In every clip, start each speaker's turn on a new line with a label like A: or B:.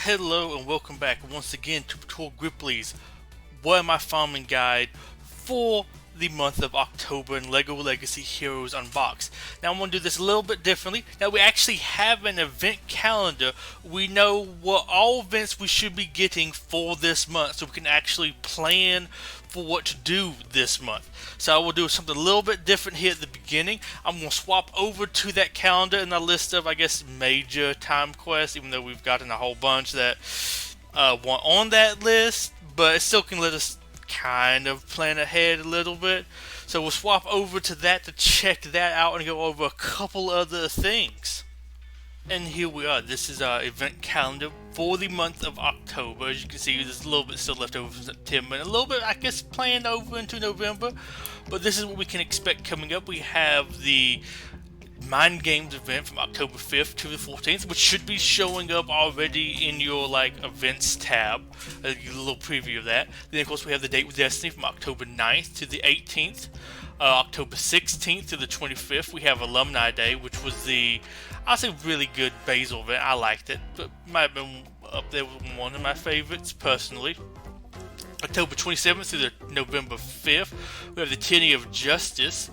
A: Hello and welcome back once again to Patrol Gripply's What Am I Farming Guide for the month of October in LEGO Legacy Heroes Unboxed. Now I'm going to do this a little bit differently. Now we actually have an event calendar. We know what all events we should be getting for this month, so we can actually plan for what to do this month. So I will do something a little bit different here at the beginning. I'm going to swap over to that calendar in the list of, I guess, major time quests, even though we've gotten a whole bunch that want on that list, but it still can let us kind of plan ahead a little bit. So we'll swap over to that to check that out and go over a couple other things. And here we are. This is our event calendar for the month of October. As you can see, there's a little bit still left over from September and a little bit, I guess, planned over into November. But this is what we can expect coming up. We have the Mind Games event from October 5th to the 14th, which should be showing up already in your events tab. A little preview of that. Then of course we have the Date with Destiny from October 9th to the 18th. October 16th to the 25th, we have Alumni Day, which was I'll say really good Basil event. I liked it, but might have been up there with one of my favorites personally. October 27th through the November 5th, we have the Tyranny of Justice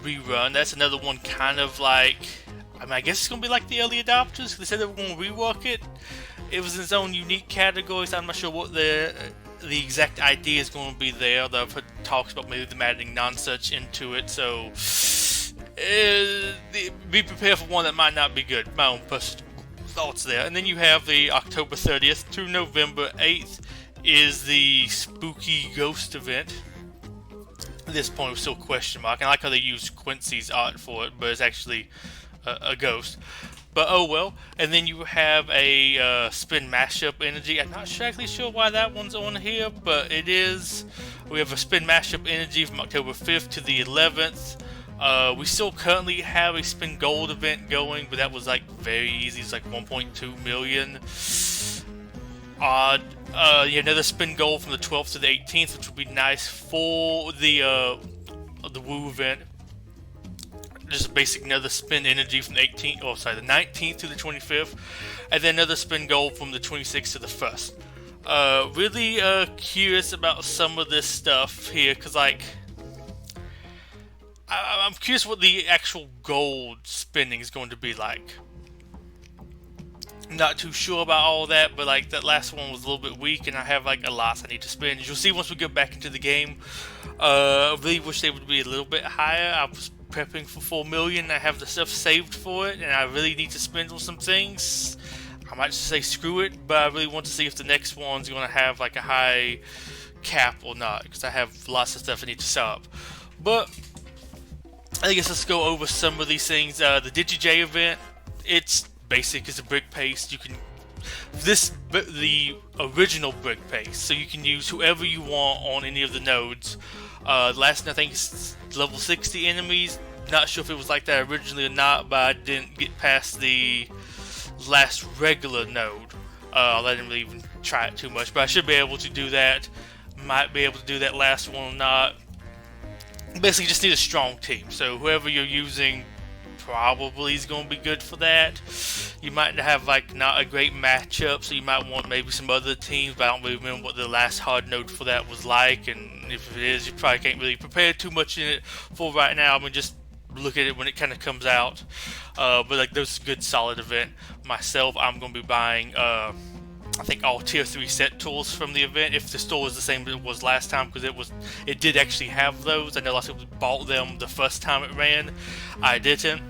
A: rerun. That's another one kind of I guess it's going to be like the early adopters. They said they were going to rework it. It was in its own unique category, so I'm not sure what the exact idea is going to be there. Though I've heard talks about maybe them adding non-such into it, so be prepared for one that might not be good. My own personal thoughts there. And then you have the October 30th through November 8th is the Spooky Ghost event. At this point, we're still question mark. And I like how they use Quincy's art for it, but it's actually a ghost. But oh well. And then you have a spin mashup energy. I'm not exactly sure why that one's on here, but it is. We have a spin mashup energy from October 5th to the 11th. We still currently have a spin gold event going, but that was very easy. It's 1.2 million. Odd. Another spin gold from the 12th to the 18th, which would be nice for the Woo event. Just a basic another spin energy from the 19th to the 25th, and then another spin gold from the 26th to the 1st. Really curious about some of this stuff here, because I'm curious what the actual gold spinning is going to be like. Not too sure about all that, but that last one was a little bit weak, and I have a lot I need to spin. As you'll see once we get back into the game, I really wish they would be a little bit higher. I was prepping for 4 million. I have the stuff saved for it, and I really need to spend on some things. I might just say screw it, but I really want to see if the next one's going to have a high cap or not, because I have lots of stuff I need to set up. But I guess let's go over some of these things. The DigiJ event, it's basic as a brick paste. You can the original brick paste, so you can use whoever you want on any of the nodes. Last, I think, is level 60 enemies. Not sure if it was like that originally or not, but I didn't get past the last regular node. I didn't really even try it too much, but I should be able to do that. Might be able to do that last one or not. Basically, just need a strong team. So whoever you're using probably is going to be good for that. You might have not a great matchup, so you might want maybe some other teams, but I don't really remember what the last hard node for that was like, and if it is, you probably can't really prepare too much in it for right now. Just look at it when it kind of comes out. But there's a good solid event. Myself, I'm going to be buying I think all tier 3 set tools from the event, if the store is the same as it was last time, because it did actually have those. I know lots of people bought them the first time it ran. I didn't.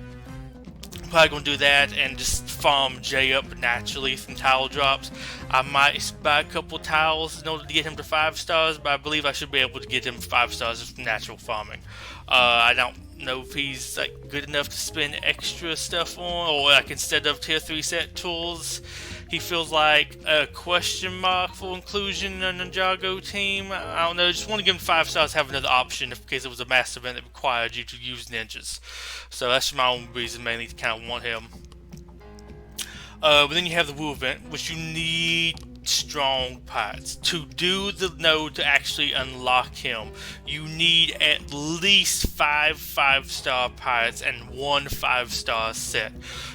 A: Probably gonna do that and just farm Jay up naturally from tile drops. I might buy a couple tiles in order to get him to 5 stars, but I believe I should be able to get him 5 stars just from natural farming. I don't know if he's good enough to spend extra stuff on, or instead of tier 3 set tools, he feels like a question mark for inclusion in the Ninjago team. I don't know, just want to give him 5 stars, have another option in case it was a mass event that required you to use ninjas. So that's my own reason mainly to kind of want him. But then you have the Woo event, which you need strong pirates. To do the node to actually unlock him, you need at least 5 5-star pirates and 1 5-star set.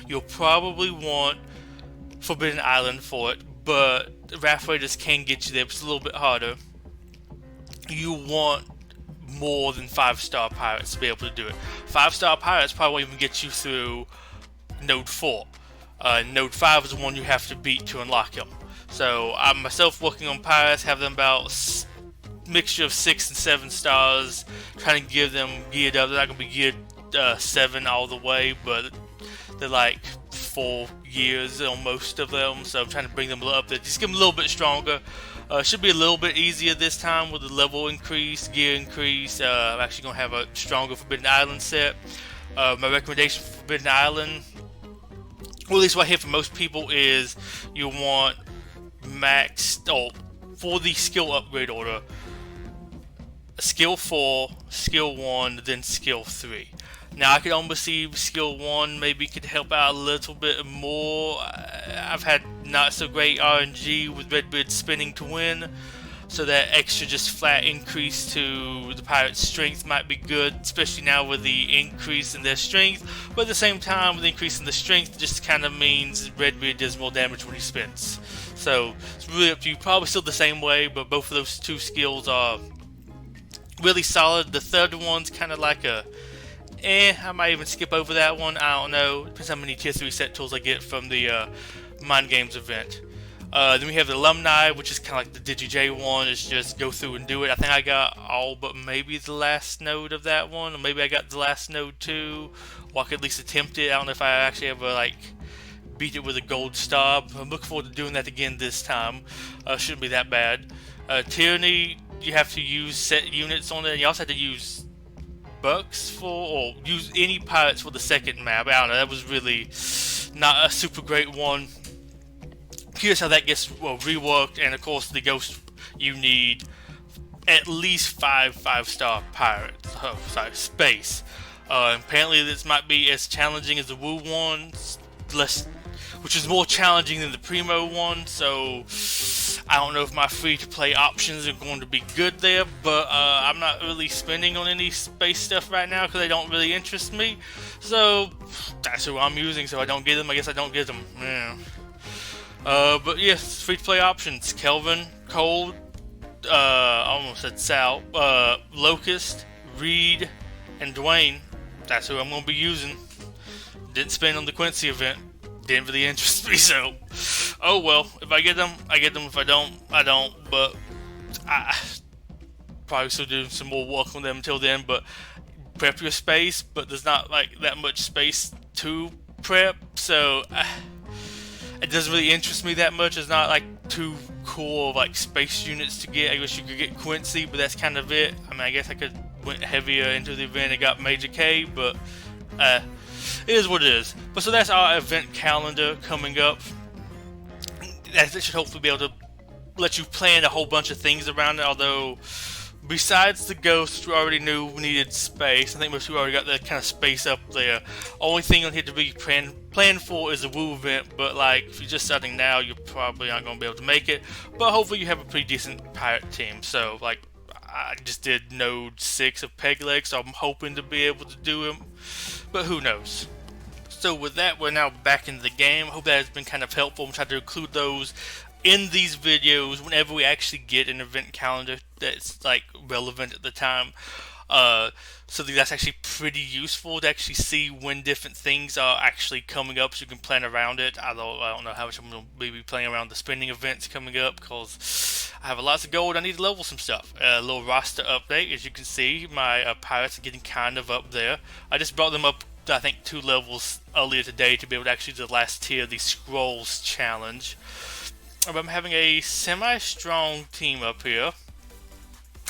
A: You'll probably want Forbidden Island for it, but Wrath Raiders can get you there, but it's a little bit harder. You want more than 5-star pirates to be able to do it. 5-star pirates probably won't even get you through Node 4. Node 5 is the one you have to beat to unlock them. So I'm myself working on pirates, have them about mixture of 6 and 7 stars, trying to give them geared up. They're not going to be geared 7 all the way, but they're like 4 years on most of them, so I'm trying to bring them up there, just give them a little bit stronger. Should be a little bit easier this time with the level increase, gear increase. I'm actually going to have a stronger Forbidden Island set. My recommendation for Forbidden Island, or at least what I hear from most people, is you want for the skill upgrade order, skill 4, skill 1, then skill 3. Now I could almost see skill 1 maybe could help out a little bit more. I've had not so great RNG with Redbeard spinning to win, so that extra just flat increase to the pirate's strength might be good, especially now with the increase in their strength. But at the same time, with the increase in the strength, just kind of means Redbeard does more damage when he spins. So it's really up to you. Probably still the same way, but both of those two skills are really solid. The third one's kind of like I might even skip over that one. I don't know. Depends how many tier 3 set tools I get from the Mind Games event. Then we have the Alumni, which is kind of like the DigiJ one. It's just go through and do it. I think I got all but maybe the last node of that one, or maybe I got the last node too. Or I could at least attempt it. I don't know if I actually ever beat it with a gold star. I'm looking forward to doing that again this time. Shouldn't be that bad. Tyranny, you have to use set units on it. And you also have to use bucks or use any pirates for the second map. I don't know, that was really not a super great one. Curious how that gets reworked. And of course the ghost, you need at least 5-star pirates. Space. Apparently this might be as challenging as the Woo one, which is more challenging than the Primo one, so I don't know if my free-to-play options are going to be good there, but I'm not really spending on any space stuff right now because they don't really interest me, so that's who I'm using. So I don't get them, I guess I don't get them. Yeah. But yes, free-to-play options: Kelvin, Cold, I almost said Sal, Locust, Reed, and Dwayne. That's who I'm going to be using. Didn't spend on the Quincy event. Didn't really interest me, so oh well. If I get them, I get them. If I don't, I don't. But I probably still do some more work on them until then. But prep your space, but there's not that much space to prep, so it doesn't really interest me that much. It's not too cool space units to get. I wish you could get Quincy, but that's kind of it. I mean, I guess I could went heavier into the event and got Major K, but it is what it is. But so that's our event calendar coming up. That should hopefully be able to let you plan a whole bunch of things around it. Although, besides the ghosts, we already knew we needed space. I think most people already got that kind of space up there. Only thing on here to be planned for is the Woo event. But if you're just starting now, you're probably not going to be able to make it. But hopefully you have a pretty decent pirate team. So I just did node 6 of Pegleg, so I'm hoping to be able to do him. But who knows? So with that, we're now back into the game. I hope that has been kind of helpful. I'm trying to include those in these videos whenever we actually get an event calendar that's relevant at the time. So that's actually pretty useful to actually see when different things are actually coming up, so you can plan around it. Although I don't know how much I'm going to be playing around the spending events coming up, because I have lots of gold. I need to level some stuff. A little roster update. As you can see, my pirates are getting kind of up there. I just brought them up, I think, 2 levels earlier today to be able to actually do the last tier, the Scrolls Challenge. I'm having a semi-strong team up here.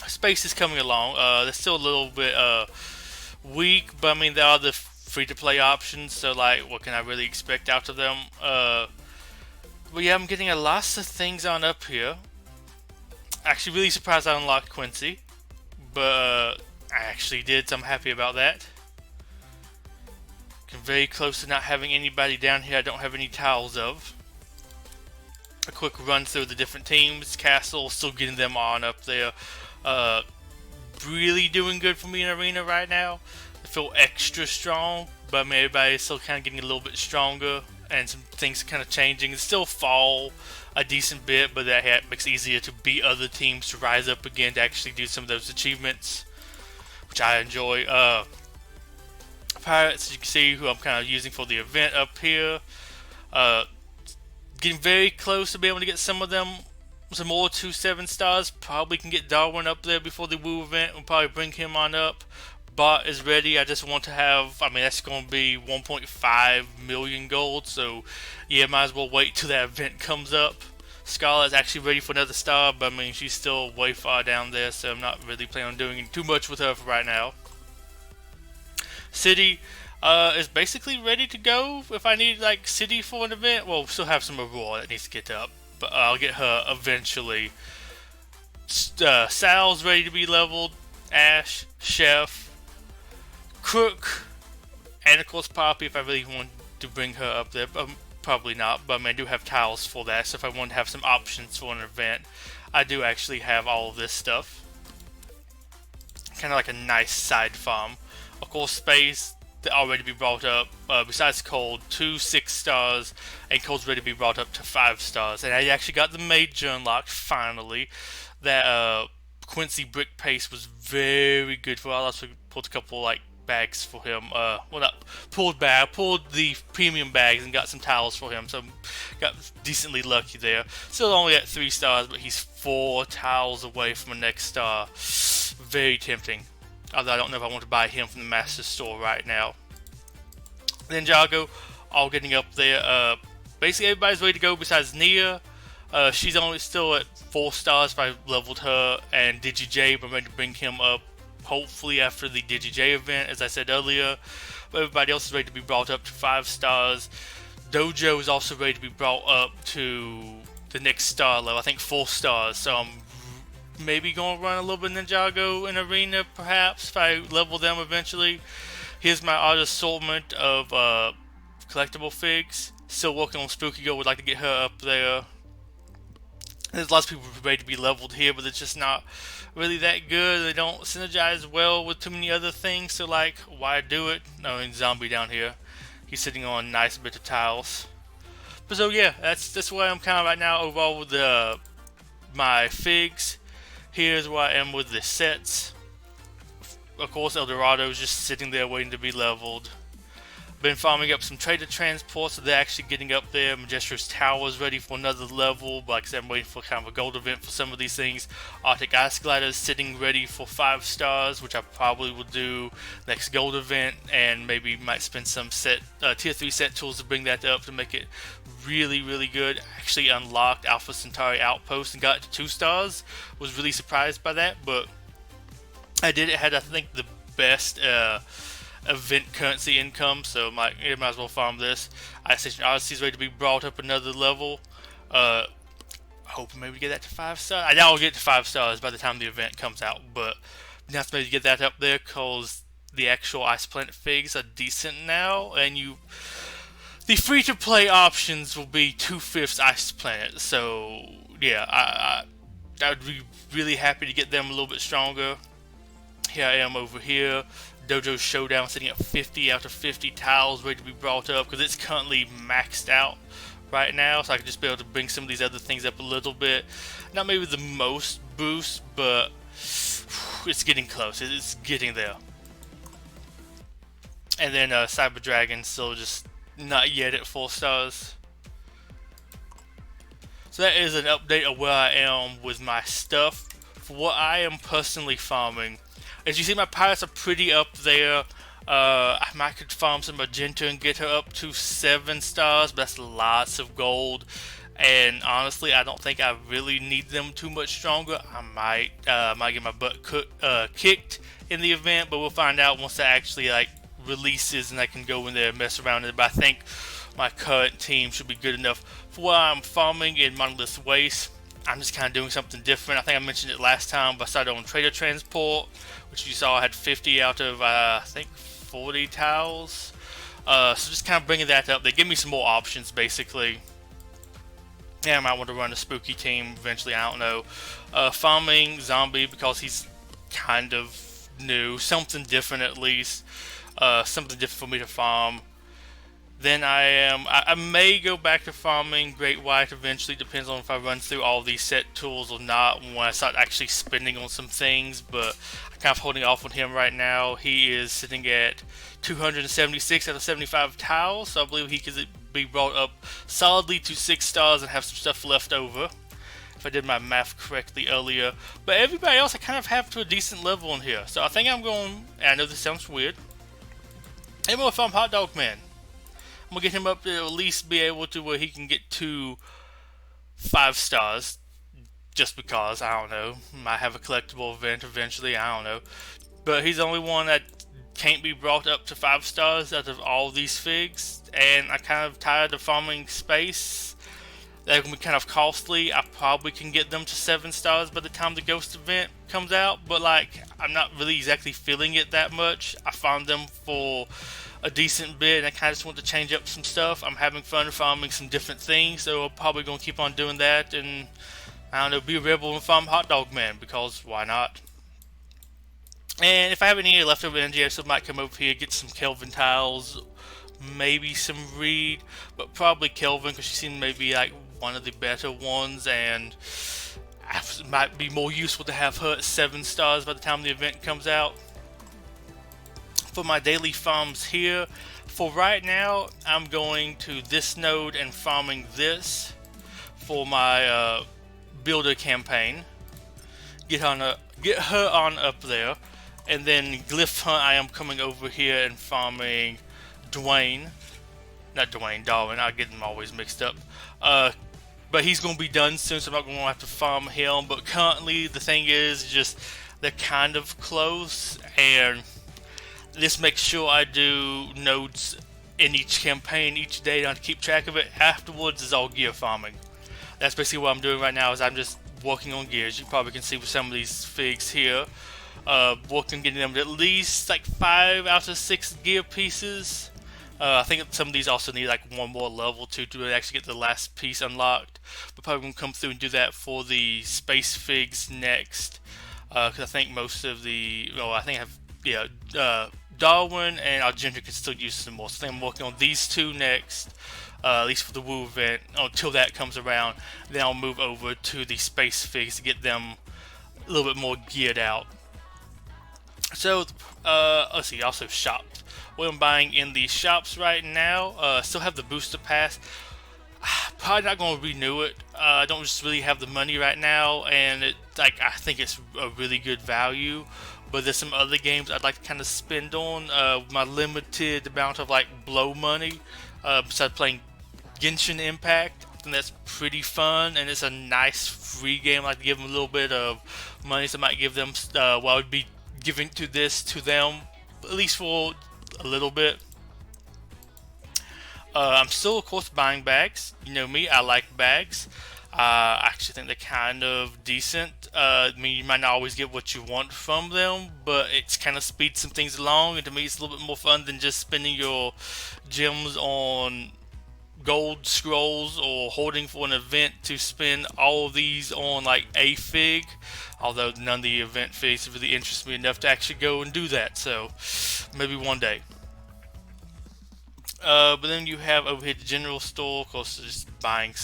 A: Space is coming along. They're still a little bit weak, but I mean, there are the free-to-play options, so what can I really expect out of them? But yeah, I'm getting a lots of things on up here. Actually, really surprised I unlocked Quincy, but I actually did, so I'm happy about that. I'm very close to not having anybody down here I don't have any tiles of. A quick run through the different teams. Castle, still getting them on up there. Really doing good for me in Arena right now. I feel extra strong, but I mean, everybody's still kind of getting a little bit stronger. and some things kind of changing. It's still fall a decent bit, but that makes it easier to beat other teams to rise up again to actually do some of those achievements, which I enjoy. Pirates, as you can see, who I'm kind of using for the event up here. Getting very close to be able to get some of them, some more 2-7 stars. Probably can get Darwin up there before the Woo event. We'll probably bring him on up. Bot is ready. I just want to have, that's going to be 1.5 million gold. So, yeah, might as well wait till that event comes up. Scarlet's actually ready for another star, but she's still way far down there, so I'm not really planning on doing too much with her for right now. City is basically ready to go if I need like City for an event. Well, still have some Aurora that needs to get up, but I'll get her eventually. Sal's ready to be leveled. Ash, Chef, Crook, and of course Poppy if I really want to bring her up there. Probably not, but I do have tiles for that, so if I want to have some options for an event, I do actually have all of this stuff. Kind of like a nice side farm. Of course, Space already be brought up. Besides Cold, 2 6 stars, and Cold's ready to be brought up to 5 stars. And I actually got the major unlocked finally. That Quincy Brick Paste was very good for. I also pulled a couple like bags for him. Pulled the premium bags and got some towels for him. So got decently lucky there. Still only at 3 stars, but he's 4 towels away from a next star. Very tempting. Although I don't know if I want to buy him from the Master Store right now. Ninjago, all getting up there. Basically everybody's ready to go besides Nia. She's only still at 4 stars if I leveled her. And DigiJ, I'm ready to bring him up hopefully after the DigiJ event, as I said earlier. But everybody else is ready to be brought up to 5 stars. Dojo is also ready to be brought up to the next star level. I think 4 stars. So I'm maybe going to run a little bit of Ninjago in Arena, perhaps, if I level them eventually. Here's my odd assortment of collectible figs. Still working on Spooky Girl, would like to get her up there. There's lots of people ready to be leveled here, but it's just not really that good. They don't synergize well with too many other things, so like, why do it? Zombie down here. He's sitting on a nice bit of tiles. But so yeah, that's where I'm kind of right now overall with my figs. Here's where I am with the sets. Of course, Eldorado is just sitting there waiting to be leveled. Been farming up some trader transports, so they're actually getting up there. Majestra's Tower is ready for another level, but like I said, I'm waiting for kind of a gold event for some of these things. Arctic Ice Glider is sitting ready for 5 stars, which I probably will do next gold event, and maybe might spend some tier 3 set tools to bring that up to make it really, really good. Actually unlocked Alpha Centauri Outpost and got it to 2 stars. Was really surprised by that, but I did. It had, I think, the best event currency income, so I might as well farm this. Ice Station Odyssey is ready to be brought up another level. Hoping maybe to get that to 5 stars. I doubt I'll get to 5 stars by the time the event comes out, but now to maybe get that up there because the actual Ice Planet figs are decent now, and the free-to-play options will be 2/5 Ice Planet. So yeah, I would be really happy to get them a little bit stronger. Here I am over here. Dojo Showdown sitting at 50 out of 50 tiles ready to be brought up because it's currently maxed out right now, so I can just be able to bring some of these other things up a little bit. Not maybe the most boost, but it's getting close. It's getting there. And then Cyber Dragon still just not yet at 4 stars. So that is an update of where I am with my stuff. For what I am personally farming, as you see, my pirates are pretty up there. I might could farm some Magenta and get her up to 7 stars, but that's lots of gold. And honestly, I don't think I really need them too much stronger. I might get my butt kicked in the event, but we'll find out once that actually releases and I can go in there and mess around with it. But I think my current team should be good enough for what I'm farming in Monolith Waste. I'm just kind of doing something different. I think I mentioned it last time, but I started on Trader Transport, which you saw I had 50 out of, I think, 40 tiles. So just kind of bringing that up. They give me some more options, basically. Yeah, I might want to run a spooky team eventually, I don't know. Farming Zombie, because he's kind of new. Something different, at least. Something different for me to farm. Then I may go back to farming Great White eventually. Depends on if I run through all these set tools or not when I start actually spending on some things. But I'm kind of holding off on him right now. He is sitting at 276 out of 75 tiles, so I believe he could be brought up solidly to 6 stars and have some stuff left over, if I did my math correctly earlier. But everybody else I kind of have to a decent level in here. So I think I'm going, and I know this sounds weird, I'm going to farm Hot Dog Man. I'm going to get him up to at least be able to where he can get to 5 stars. Just because, I don't know. Might have a collectible event eventually, I don't know. But he's the only one that can't be brought up to 5 stars out of all these figs. And I'm kind of tired of farming space. They're going to be kind of costly. I probably can get them to 7 stars by the time the Ghost event comes out. But like, I'm not really exactly feeling it that much. I found them for a decent bit, and I kind of just want to change up some stuff. I'm having fun farming some different things, so I'm probably going to keep on doing that, and I don't know, be a rebel and farm Hot Dog Man, because why not? And if I have any leftover energy, I still might come over here, get some Kelvin tiles, maybe some Reed, but probably Kelvin, because she seemed maybe like one of the better ones, and it might be more useful to have her at 7 stars by the time the event comes out. For my daily farms here, for right now, I'm going to this node and farming this for my builder campaign. Get her on up there, and then Glyph Hunt. I am coming over here and farming Darwin. I get them always mixed up. But he's going to be done soon, so I'm not going to have to farm him. But currently, the thing is just they're kind of close, and this makes sure I do nodes in each campaign each day to keep track of it. Afterwards is all gear farming. That's basically what I'm doing right now, is I'm just working on gears. You probably can see with some of these figs here. Working on getting them to at least like 5 out of 6 gear pieces. I think some of these also need like one more level to actually get the last piece unlocked. But probably going to come through and do that for the space figs next. Because I think most of the, I think I have, Darwin and Argenta can still use some more. So I think I'm working on these 2 next, at least for the Woo event, until that comes around. Then I'll move over to the space figs to get them a little bit more geared out. So, let's see, also shops. What I'm buying in the shops right now, still have the booster pass. Probably not going to renew it. I don't just really have the money right now, and I think it's a really good value. But there's some other games I'd like to kind of spend on my limited amount of like blow money. Besides playing Genshin Impact, and that's pretty fun, and it's a nice free game. I like to give them a little bit of money, so I might give them. I would be giving this to them at least for a little bit. I'm still, of course, buying bags. You know me, I like bags. I actually think they're kind of decent. I mean, you might not always get what you want from them, but it's kind of speeds some things along, and to me it's a little bit more fun than just spending your gems on gold scrolls or holding for an event to spend all of these on like a fig, although none of the event figs really interest me enough to actually go and do that, so maybe one day. But then you have over here the general store, of course, just buying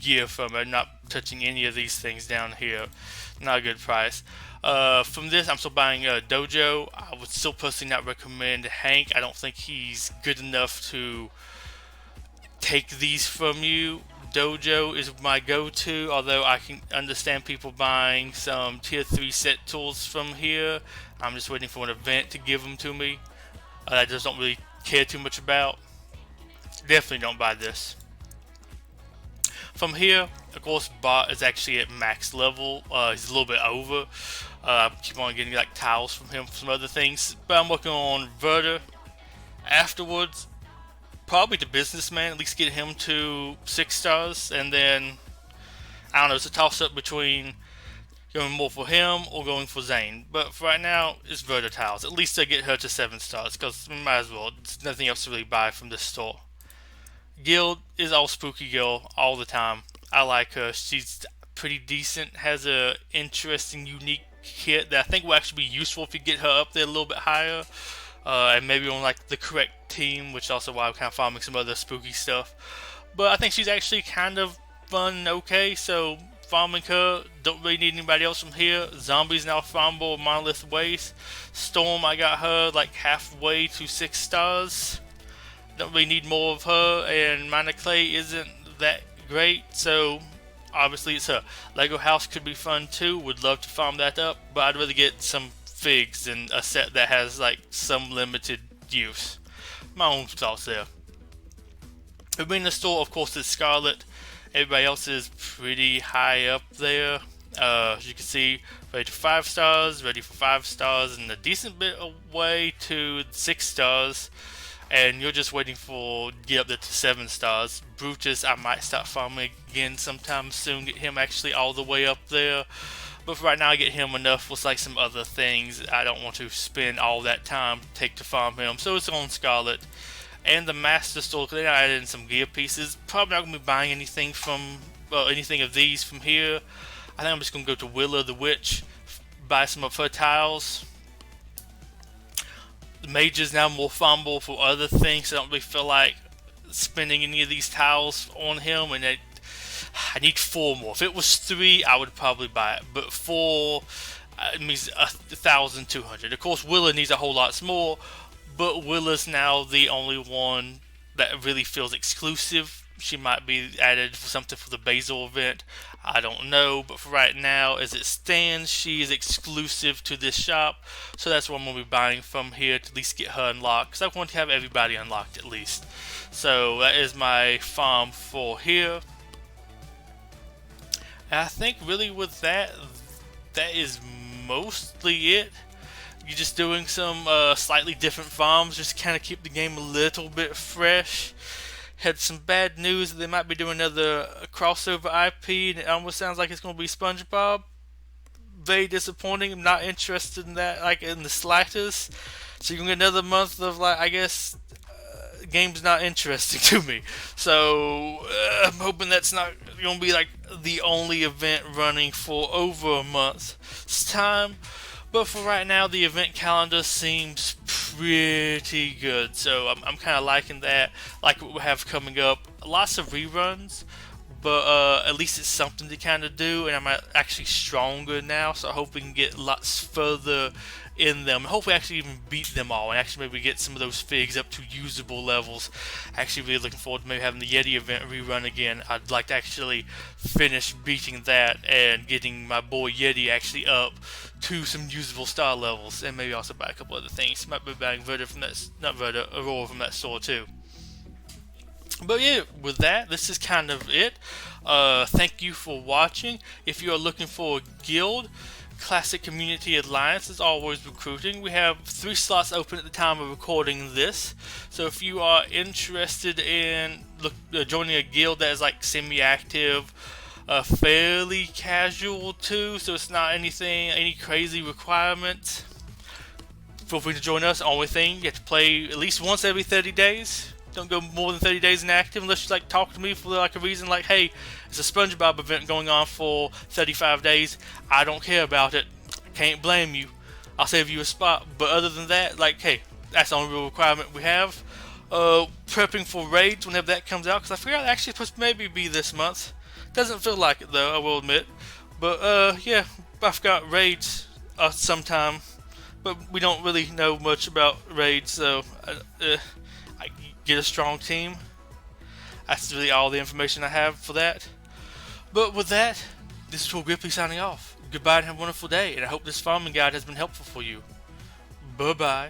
A: gear from it, not touching any of these things down here. Not a good price. From this, I'm still buying Dojo. I would still personally not recommend Hank. I don't think he's good enough to take these from you. Dojo is my go-to, although I can understand people buying some tier 3 set tools from here. I'm just waiting for an event to give them to me. I just don't really care too much about. Definitely don't buy this. From here, of course, Bot is actually at max level. He's a little bit over. I keep on getting like tiles from him for some other things. But I'm working on Verter. Afterwards, probably the Businessman, at least get him to 6 stars. And then, I don't know, it's a toss-up between going more for him or going for Zane. But for right now, it's Verter tiles. At least I get her to 7 stars, because we might as well. There's nothing else to really buy from this store. Guild is all Spooky Girl all the time. I like her. She's pretty decent. Has a interesting, unique kit that I think will actually be useful if you get her up there a little bit higher. and maybe on like the correct team, which is also why I'm kind of farming some other spooky stuff. But I think she's actually kind of fun and okay, so farming her, don't really need anybody else from here. Zombies now farmable, Monolith Waste. Storm, I got her like halfway to 6 stars. Don't really need more of her, and Mana Clay isn't that great, so obviously it's her. Lego House could be fun too, would love to farm that up, but I'd rather get some figs than a set that has like some limited use. My own thoughts there. But in the store, of course, is Scarlet. Everybody else is pretty high up there. As you can see, ready to 5 stars, ready for 5 stars, and a decent bit away to 6 stars. And you're just waiting for get up there to 7 stars. Brutus, I might start farming again sometime soon. Get him actually all the way up there. But for right now, I get him enough with like some other things. I don't want to spend all that time take to farm him. So it's on Scarlet. And the Master Store, they added in some gear pieces. Probably not going to be buying anything from anything of these from here. I think I'm just going to go to Willa the Witch, buy some of her tiles. The Mage is now more farmable for other things. So I don't really feel like spending any of these tiles on him. And I need 4 more. If it was 3, I would probably buy it. But 4 it means 1,200. Of course, Willa needs a whole lot more. But Willa's now the only one that really feels exclusive. She might be added for something for the Basil event. I don't know, but for right now, as it stands, she is exclusive to this shop. So that's what I'm going to be buying from here to at least get her unlocked. Because I want to have everybody unlocked at least. So that is my farm for here. And I think really with that, that is mostly it. You're just doing some slightly different farms, just kind of keep the game a little bit fresh. Had some bad news that they might be doing another crossover IP, and it almost sounds like it's going to be SpongeBob. Very disappointing. I'm not interested in that, like in the slightest. So you're going to get another month of like, I guess, game's not interesting to me. So I'm hoping that's not going to be like the only event running for over a month's time. But for right now, the event calendar seems pretty good, so I'm kind of liking that. Like what we have coming up, lots of reruns, but at least it's something to kind of do, and I'm actually stronger now, so I hope we can get lots further in them. I hope we actually even beat them all, and actually maybe get some of those figs up to usable levels. Actually really looking forward to maybe having the Yeti event rerun again. I'd like to actually finish beating that and getting my boy Yeti actually up to some usable star levels, and maybe also buy a couple other things. Might be buying Verda from that, not Verda, Aurora from that store too. But yeah, with that, this is kind of it. Thank you for watching. If you are looking for a guild, Classic Community Alliance is always recruiting. We have 3 slots open at the time of recording this. So if you are interested in joining a guild that is like semi-active, fairly casual too, so it's not any crazy requirements, feel free to join us. Only thing, you have to play at least once every 30 days. Don't go more than 30 days inactive unless you like talk to me for like a reason like, hey, it's a SpongeBob event going on for 35 days. I don't care about it. Can't blame you. I'll save you a spot. But other than that, like, hey, that's the only real requirement we have. Prepping for raids whenever that comes out, because I forgot actually it's supposed to maybe be this month. Doesn't feel like it though, I will admit. But yeah, I've got raids sometime. But we don't really know much about raids, so I get a strong team. That's really all the information I have for that. But with that, this is Tool Grippy signing off. Goodbye and have a wonderful day, and I hope this farming guide has been helpful for you. Bye bye.